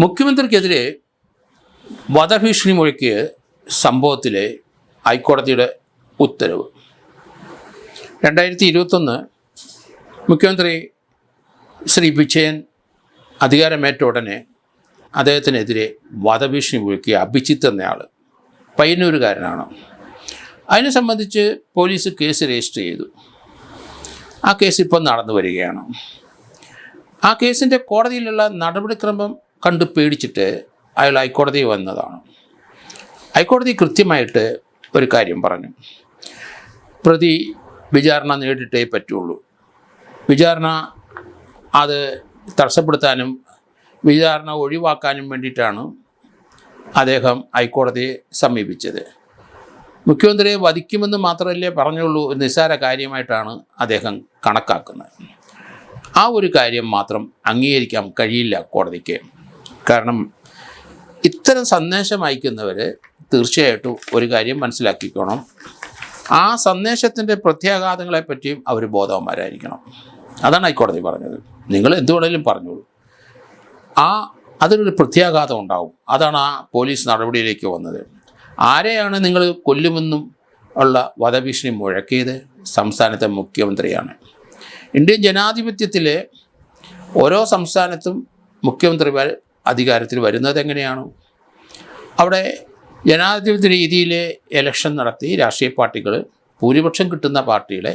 മുഖ്യമന്ത്രിക്കെതിരെ വധഭീഷണി മുഴക്കിയ സംഭവത്തിലെ ഹൈക്കോടതിയുടെ ഉത്തരവ് 2021 മുഖ്യമന്ത്രി ശ്രീ വിജയൻ അധികാരമേറ്റ ഉടനെ അദ്ദേഹത്തിനെതിരെ വധഭീഷണി മുഴക്കിയ അഭിജിത്ത് എന്നയാൾ പയ്യന്നൂരുകാരനാണ്. അതിനെ സംബന്ധിച്ച് പോലീസ് കേസ് രജിസ്റ്റർ ചെയ്തു. ആ കേസ് ഇപ്പം നടന്നു വരികയാണ്. ആ കേസിൻ്റെ കോടതിയിലുള്ള നടപടിക്രമം കണ്ട് പേടിച്ചിട്ട് അയാൾ ഹൈക്കോടതി വന്നതാണ്. ഹൈക്കോടതി കൃത്യമായിട്ട് ഒരു കാര്യം പറഞ്ഞു. പ്രതി വിചാരണ നേരിട്ടേ പറ്റുള്ളൂ. വിചാരണ അത് തടസ്സപ്പെടുത്താനും വിചാരണ ഒഴിവാക്കാനും വേണ്ടിയിട്ടാണ് അദ്ദേഹം ഹൈക്കോടതിയെ സമീപിച്ചത്. മുഖ്യമന്ത്രിയെ വധിക്കുമെന്ന് മാത്രമല്ലേ പറഞ്ഞുള്ളൂ, ഒരു നിസ്സാര കാര്യമായിട്ടാണ് അദ്ദേഹം കണക്കാക്കുന്നത്. ആ ഒരു കാര്യം മാത്രം അംഗീകരിക്കാൻ കഴിയില്ല കോടതിക്ക്. കാരണം ഇത്തരം സന്ദേശം അയക്കുന്നവർ തീർച്ചയായിട്ടും ഒരു കാര്യം മനസ്സിലാക്കിക്കോണം, ആ സന്ദേശത്തിൻ്റെ പ്രത്യാഘാതങ്ങളെപ്പറ്റിയും അവർ ബോധവാന്മാരായിരിക്കണം. അതാണ് ഹൈക്കോടതി പറഞ്ഞത്. നിങ്ങൾ എന്തുവേണേലും പറഞ്ഞോളൂ, അതിനൊരു പ്രത്യാഘാതം ഉണ്ടാവും. അതാണ് ആ പോലീസ് നടപടിയിലേക്ക് വന്നത്. ആരെയാണ് നിങ്ങൾ കൊല്ലുമെന്നും ഉള്ള വധഭീഷണി മുഴക്കിയത്? സംസ്ഥാനത്തെ മുഖ്യമന്ത്രിയാണ്. ഇന്ത്യൻ ജനാധിപത്യത്തിലെ ഓരോ സംസ്ഥാനത്തും മുഖ്യമന്ത്രിമാർ അധികാരത്തിൽ വരുന്നത് എങ്ങനെയാണ്? അവിടെ ജനാധിപത്യ രീതിയിലെ ഇലക്ഷൻ നടത്തി രാഷ്ട്രീയ പാർട്ടികൾ, ഭൂരിപക്ഷം കിട്ടുന്ന പാർട്ടികളെ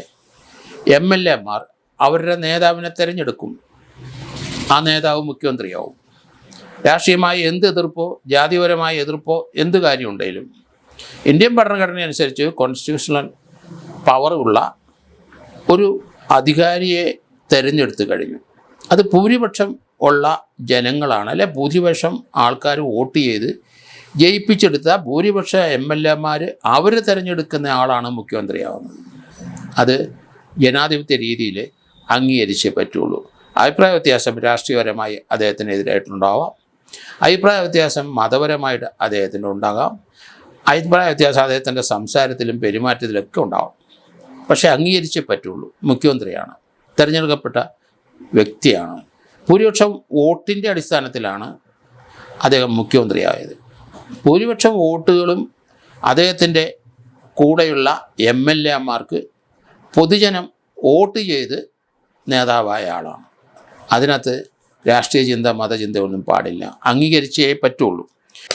MLA-മാർ അവരുടെ നേതാവിനെ തിരഞ്ഞെടുക്കും. ആ നേതാവ് മുഖ്യമന്ത്രിയാവും. രാഷ്ട്രീയമായ എന്ത് എതിർപ്പോ ജാതിപരമായ എതിർപ്പോ എന്ത് കാര്യമുണ്ടെങ്കിലും ഇന്ത്യൻ ഭരണഘടന അനുസരിച്ച് കോൺസ്റ്റിറ്റ്യൂഷണൽ പവറുള്ള ഒരു അധികാരിയെ തിരഞ്ഞെടുത്തു കഴിഞ്ഞു. അത് ഭൂരിപക്ഷം ഉള്ള ജനങ്ങളാണ്, അല്ലെ ഭൂരിപക്ഷം ആൾക്കാർ വോട്ട് ചെയ്ത് ജയിപ്പിച്ചെടുത്ത ഭൂരിപക്ഷ MLA-മാർ അവർ തിരഞ്ഞെടുക്കുന്ന ആളാണ് മുഖ്യമന്ത്രിയാവുന്നത്. അത് ജനാധിപത്യ രീതിയിൽ അംഗീകരിച്ചേ പറ്റുള്ളൂ. അഭിപ്രായ വ്യത്യാസം രാഷ്ട്രീയപരമായി അദ്ദേഹത്തിനെതിരായിട്ടുണ്ടാവാം, അഭിപ്രായ വ്യത്യാസം മതപരമായിട്ട് അദ്ദേഹത്തിന് ഉണ്ടാകാം, അഭിപ്രായ വ്യത്യാസം അദ്ദേഹത്തിൻ്റെ സംസാരത്തിലും പെരുമാറ്റത്തിലൊക്കെ ഉണ്ടാവും. പക്ഷേ അംഗീകരിച്ചേ പറ്റുള്ളൂ. മുഖ്യമന്ത്രിയാണ്, തിരഞ്ഞെടുക്കപ്പെട്ട വ്യക്തിയാണ്. ഭൂരിപക്ഷം വോട്ടിൻ്റെ അടിസ്ഥാനത്തിലാണ് അദ്ദേഹം മുഖ്യമന്ത്രിയായത്. ഭൂരിപക്ഷം വോട്ടുകളും അദ്ദേഹത്തിൻ്റെ കൂടെയുള്ള MLA-മാർക്ക് പൊതുജനം വോട്ട് ചെയ്ത് നേതാവായ ആളാണ്. അതിനകത്ത് രാഷ്ട്രീയ ചിന്ത മതചിന്ത ഒന്നും പാടില്ല, അംഗീകരിച്ചേ പറ്റുള്ളൂ.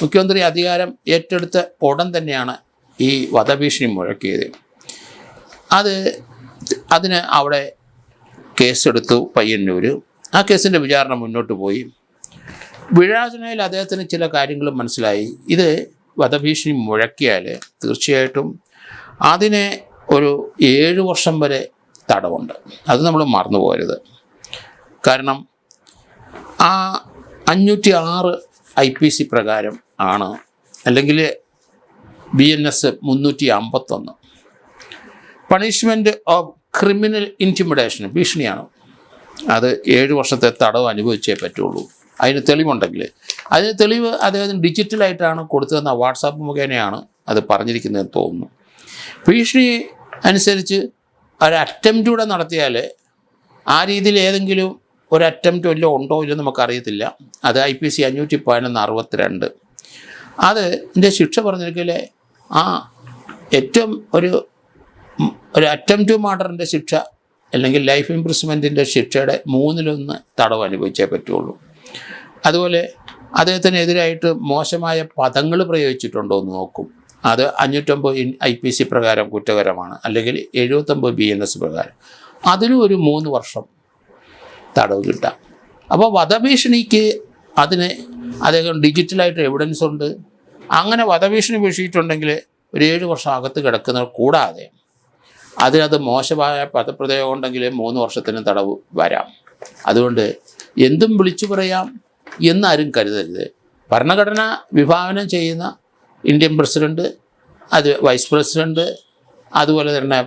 മുഖ്യമന്ത്രി അധികാരം ഏറ്റെടുത്ത ഉടൻ തന്നെയാണ് ഈ വധഭീഷണി മുഴക്കിയത്. അതിന് അവിടെ കേസെടുത്തു പയ്യന്നൂർ. ആ കേസിൻ്റെ വിചാരണ മുന്നോട്ട് പോയി. വിചാരണയിൽ അദ്ദേഹത്തിന് ചില കാര്യങ്ങൾ മനസ്സിലായി. ഇത് വധഭീഷണി മുഴക്കിയാൽ തീർച്ചയായിട്ടും അതിനെ ഒരു 7 വർഷം വരെ തടവുണ്ട്. അത് നമ്മൾ മറന്നു പോകരുത്. കാരണം ആ 506 IPC പ്രകാരം ആണ്, അല്ലെങ്കിൽ BNS 351 punishment of criminal intimidation, ഭീഷണിയാണ്. അത് 7 വർഷത്തെ തടവ് അനുഭവിച്ചേ പറ്റുള്ളൂ. അതിന് തെളിവുണ്ടെങ്കിൽ. അതിന് തെളിവ് അദ്ദേഹത്തിന് ഡിജിറ്റലായിട്ടാണ് കൊടുത്തതെന്ന വാട്സാപ്പ് മുഖേനയാണ് അത് പറഞ്ഞിരിക്കുന്നതെന്ന് തോന്നുന്നു. ഭീഷണി അനുസരിച്ച് ഒരു അറ്റംപ്റ്റ് കൂടെ നടത്തിയാൽ, ആ രീതിയിൽ ഏതെങ്കിലും ഒരു അറ്റംപ്റ്റ് വല്ലതും ഉണ്ടോ ഇല്ലോ നമുക്കറിയത്തില്ല. അത് IPC 511/62. അതിൻ്റെ ശിക്ഷ പറഞ്ഞിരിക്കൽ ഏറ്റവും ഒരു അറ്റംപ്റ്റ് മർഡറിൻ്റെ ശിക്ഷ അല്ലെങ്കിൽ ലൈഫ് ഇംപ്രിസ്മെൻറ്റിൻ്റെ ശിക്ഷയുടെ 1/3 തടവ് അനുഭവിച്ചേ പറ്റുള്ളൂ. അതുപോലെ അദ്ദേഹത്തിനെതിരായിട്ട് മോശമായ പദങ്ങൾ പ്രയോഗിച്ചിട്ടുണ്ടോ എന്ന് നോക്കും. അത് 509 IPC പ്രകാരം കുറ്റകരമാണ്, അല്ലെങ്കിൽ 79 BNS പ്രകാരം. അതിനും ഒരു 3 വർഷം തടവ് കിട്ടാം. അപ്പോൾ വധഭീഷണിക്ക് അതിന് അദ്ദേഹം ഡിജിറ്റലായിട്ട് എവിഡൻസ് ഉണ്ട്. അങ്ങനെ വധഭീഷണി വീഴ്ചയിട്ടുണ്ടെങ്കിൽ ഒരു 7 വർഷം അകത്ത് കിടക്കുന്നവർ കൂടാതെ അതിനകത്ത് മോശമായ പദപ്രയോഗം ഉണ്ടെങ്കിൽ 3 വർഷത്തിന് തടവ് വരാം. അതുകൊണ്ട് എന്തും വിളിച്ചു പറയാം എന്നാരും കരുതരുത്. ഭരണഘടന വിഭാവനം ചെയ്യുന്ന ഇന്ത്യൻ പ്രസിഡന്റ്, അത് വൈസ് പ്രസിഡന്റ്, അതുപോലെ തന്നെ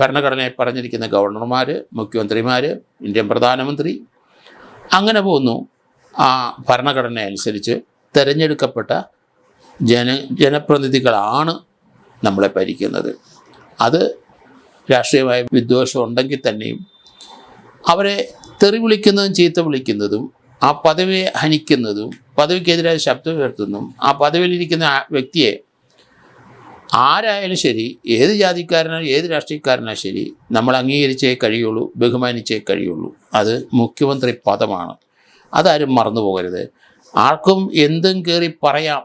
ഭരണഘടനയെ പറഞ്ഞിരിക്കുന്ന ഗവർണർമാർ, മുഖ്യമന്ത്രിമാർ, ഇന്ത്യൻ പ്രധാനമന്ത്രി, അങ്ങനെ പോകുന്നു. ആ ഭരണഘടന അനുസരിച്ച് തിരഞ്ഞെടുക്കപ്പെട്ട ജനപ്രതിനിധികളാണ് നമ്മളെ ഭരിക്കുന്നത്. അത് രാഷ്ട്രീയമായ വിദ്വേഷം ഉണ്ടെങ്കിൽ തന്നെയും അവരെ തെറി വിളിക്കുന്നതും ചീത്ത വിളിക്കുന്നതും ആ പദവിയെ ഹനിക്കുന്നതും പദവിക്കെതിരായ ശബ്ദം ഉയർത്തുന്നതും ആ പദവിയിലിരിക്കുന്ന ആ വ്യക്തിയെ ആരായാലും ശരി, ഏത് ജാതിക്കാരനായാലും ഏത് രാഷ്ട്രീയക്കാരനായാലും ശരി, നമ്മൾ അംഗീകരിച്ചേ കഴിയുള്ളൂ, ബഹുമാനിച്ചേ കഴിയുള്ളൂ. അത് മുഖ്യമന്ത്രി പദമാണ്. അതാരും മറന്നു പോകരുത്. ആർക്കും എന്തും കയറി പറയാം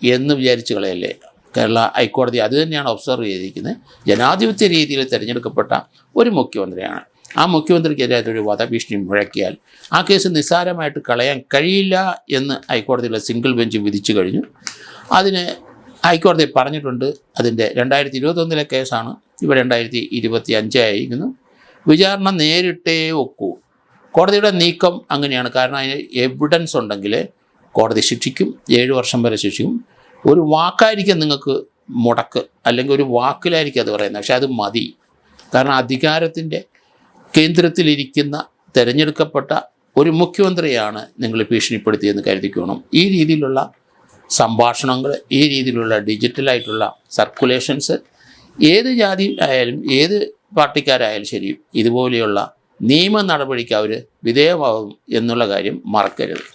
എന്ന് വിചാരിച്ച് കളയല്ലേ. കേരള ഹൈക്കോടതി അത് തന്നെയാണ് ഒബ്സർവ് ചെയ്തിരിക്കുന്നത്. ജനാധിപത്യ രീതിയിൽ തിരഞ്ഞെടുക്കപ്പെട്ട ഒരു മുഖ്യമന്ത്രിയാണ്. ആ മുഖ്യമന്ത്രിക്കെതിരായിട്ടൊരു വധഭീഷണി മുഴക്കിയാൽ ആ കേസ് നിസ്സാരമായിട്ട് കളയാൻ കഴിയില്ല എന്ന് ഹൈക്കോടതിയിലെ സിംഗിൾ ബെഞ്ച് വിധിച്ചു കഴിഞ്ഞു. അതിന് ഹൈക്കോടതി പറഞ്ഞിട്ടുണ്ട്. അതിൻ്റെ 2021 കേസാണ്. ഇപ്പോൾ 2025 ആയിരിക്കുന്നു. വിചാരണ നേരിട്ടേ ഒക്കൂ. കോടതിയുടെ നീക്കം അങ്ങനെയാണ്. കാരണം അതിന് എവിഡൻസ് ഉണ്ടെങ്കിൽ കോടതി ശിക്ഷിക്കും, 7 വർഷം വരെ ശിക്ഷിക്കും. ഒരു വാക്കായിരിക്കും നിങ്ങൾക്ക് മുടക്ക്, അല്ലെങ്കിൽ ഒരു വാക്കിലായിരിക്കും അത് പറയുന്നത്. പക്ഷെ അത് മതി. കാരണം അധികാരത്തിൻ്റെ കേന്ദ്രത്തിലിരിക്കുന്ന തിരഞ്ഞെടുക്കപ്പെട്ട ഒരു മുഖ്യമന്ത്രിയാണ് നിങ്ങൾ ഭീഷണിപ്പെടുത്തിയെന്ന് കരുതിക്കണം. ഈ രീതിയിലുള്ള സംഭാഷണങ്ങൾ, ഈ രീതിയിലുള്ള ഡിജിറ്റലായിട്ടുള്ള സർക്കുലേഷൻസ് ഏത് ജാതി ആയാലും ഏത് പാർട്ടിക്കാരായാലും ശരി, ഇതുപോലെയുള്ള നിയമ നടപടിക്ക് അവർ വിധേയമാകും എന്നുള്ള കാര്യം മറക്കരുത്.